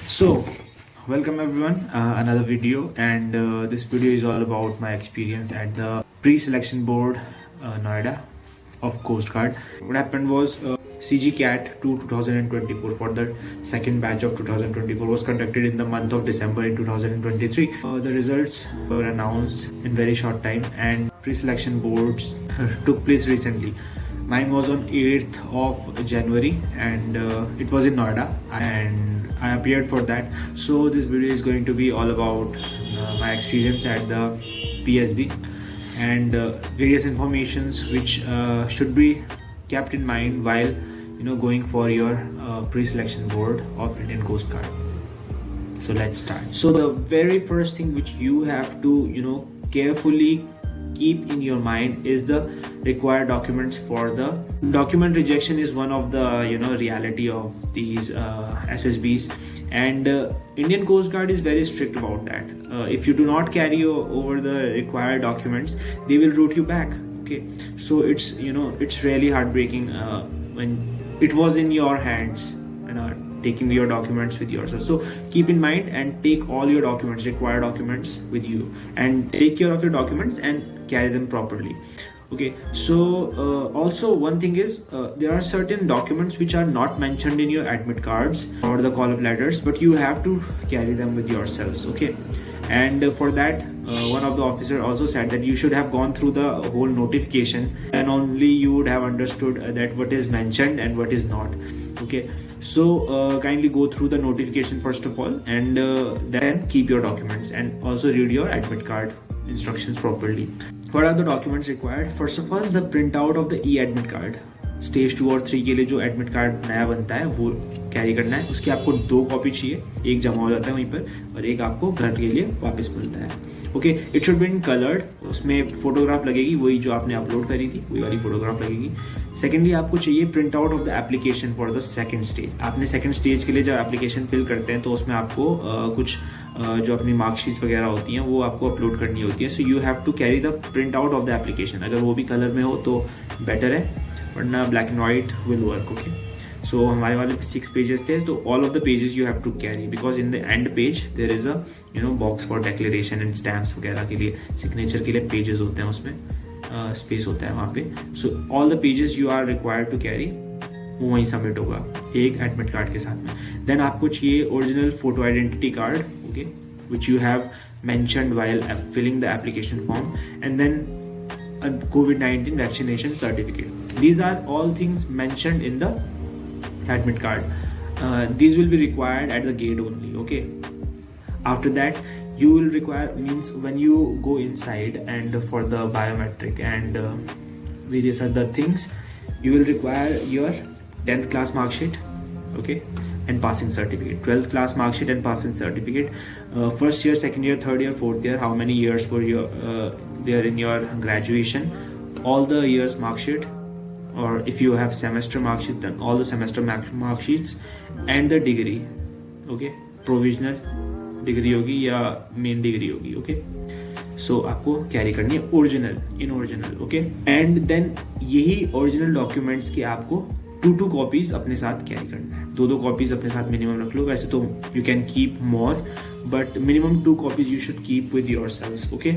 So, welcome everyone, another video, and this video is all about my experience at the pre-selection board, Noida, of Coast Guard. What happened was CGCAT 2024 for the second batch of 2024 was conducted in the month of December in 2023. The results were announced in very short time, and pre-selection boards took place recently. Mine was on 8th of January, and it was in Noida, and I appeared for that. So this video is going to be all about my experience at the PSB and various informations which should be kept in mind while going for your pre-selection board of Indian Coast Guard. So let's start. So the very first thing which you have to carefully keep in your mind is the required documents for the document rejection is one of the reality of these SSBs, and Indian Coast Guard is very strict about that. If you do not carry over the required documents, they will route you back. Okay, so it's it's really heartbreaking when it was in your hands, taking your documents with yourself. So keep in mind and take all your documents, required documents with you, and take care of your documents and carry them properly. Okay, so also one thing is there are certain documents which are not mentioned in your admit cards or the call-up letters, but you have to carry them with yourselves. Okay, and for that one of the officer also said that you should have gone through the whole notification, and only you would have understood that what is mentioned and what is not. Okay, so kindly go through the notification first of all, and then keep your documents, and also read your admit card instructions properly. What are the documents required? First of all, the printout of the e-admit card. Stage 2 और 3 के लिए जो admit card नया बनता है वो carry करना है. उसकी आपको 2 कॉपी चाहिए, एक जमा हो जाता है वहीं पर और एक आपको घर के लिए वापस मिलता है. Okay, it should be in coloured. उसमें फोटोग्राफ लगेगी, वही जो आपने अपलोड करी थी वही वाली फोटोग्राफ लगेगी. सेकेंडली आपको चाहिए print out of the application for the second stage. आपने सेकेंड स्टेज के लिए जब एप्लीकेशन फिल करते हैं तो उसमें आपको कुछ जो अपनी मार्कशीट्स वगैरह होती हैं वो आपको अपलोड करनी होती है. So you have to carry the print out of the application. अगर वो भी कलर में हो तो बेटर है, वरना black and white will work. Okay, so हमारे वाले 6 पेजेस थे, तो all of the pages you have to carry, because in the end page there is a box for declaration and stamps वगैरह के लिए, सिग्नेचर के लिए पेजेस होते हैं, उसमें स्पेस होता है वहाँ पे. So all the pages you are required to carry, वो वहीं सबमिट होगा एक एडमिट कार्ड के साथ में. देन आपको चाहिए original photo identity card, okay, which you have mentioned while filling the application form, and then a COVID-19 vaccination certificate. These are all things mentioned in the admit card. These will be required at the gate only. Okay, after that you will require, means when you go inside and for the biometric and various other things, you will require your 10th class mark sheet, okay, and passing certificate. 12th class mark sheet and passing certificate. First year, second year, third year, fourth year, how many years were you there in your graduation, all the years mark sheet, or if you have semester mark sheet, then all the semester mark sheets, and the degree. Okay, provisional degree होगी या main degree होगी. Okay, so आपको carry करनी है original, in original. Okay, and then यही original documents की आपको 2 copies अपने साथ कैरी करना है. 2 कॉपीज अपने साथ मिनिमम रख लो. वैसे तो you can keep more, but minimum 2 copies you should keep with yourselves. Okay,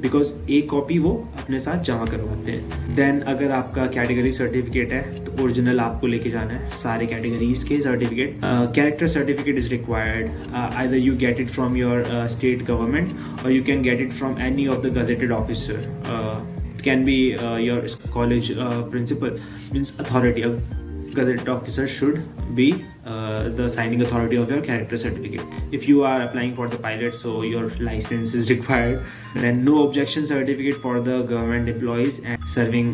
because एक कॉपी वो अपने साथ जमा करवाते हैं. देन अगर आपका कैटेगरी सर्टिफिकेट है तो ओरिजिनल आपको लेके जाना है, सारे कैटेगरीज के certificate. Character certificate is required. Either you get it from your state government or you can get it from any of the gazetted officer. Can be your college principal, means authority. A gazetted officer should be the signing authority of your character certificate. If you are applying for the pilot, so your license is required. Then no objection certificate for the government employees and serving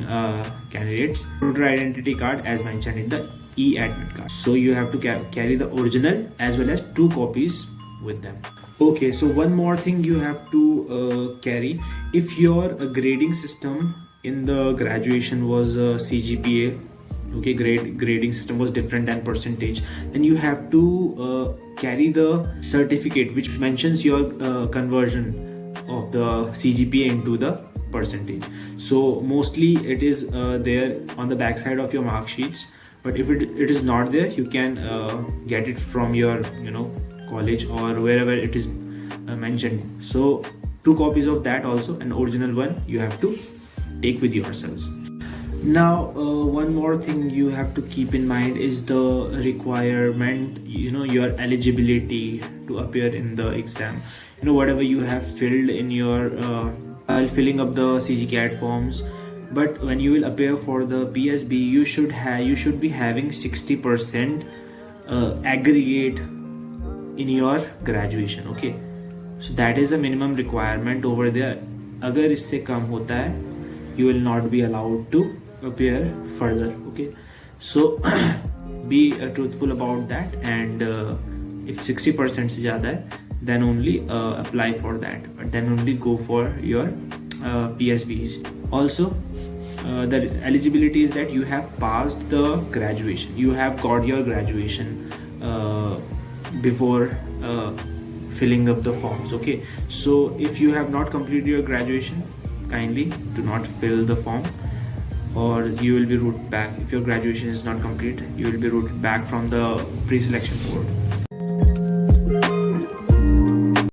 candidates. Voter identity card as mentioned in the e-admit card. So you have to carry the original as well as 2 copies with them. Okay, so one more thing you have to carry. If your grading system in the graduation was CGPA, okay, grading system was different than percentage, then you have to carry the certificate which mentions your conversion of the CGPA into the percentage. So mostly it is there on the back side of your mark sheets. but if it is not there, you can get it from your college or wherever it is mentioned. So 2 copies of that also, an original one you have to take with yourselves. Now one more thing you have to keep in mind is the requirement, your eligibility to appear in the exam. Whatever you have filled in your while filling up the CGCAT forms, but when you will appear for the PSB, you should be having 60% aggregate in your graduation. Okay, so that is a minimum requirement over there. अगर इससे कम होता है, you will not be allowed to appear further. Okay, so be truthful about that, and if 60% से ज़्यादा है, then only apply for that, but then only go for your PSBs. Also the eligibility is that you have passed the graduation, you have got your graduation before filling up the forms. Okay, so if you have not completed your graduation, kindly do not fill the form, or you will be routed back. If your graduation is not complete, you will be routed back from the pre-selection board.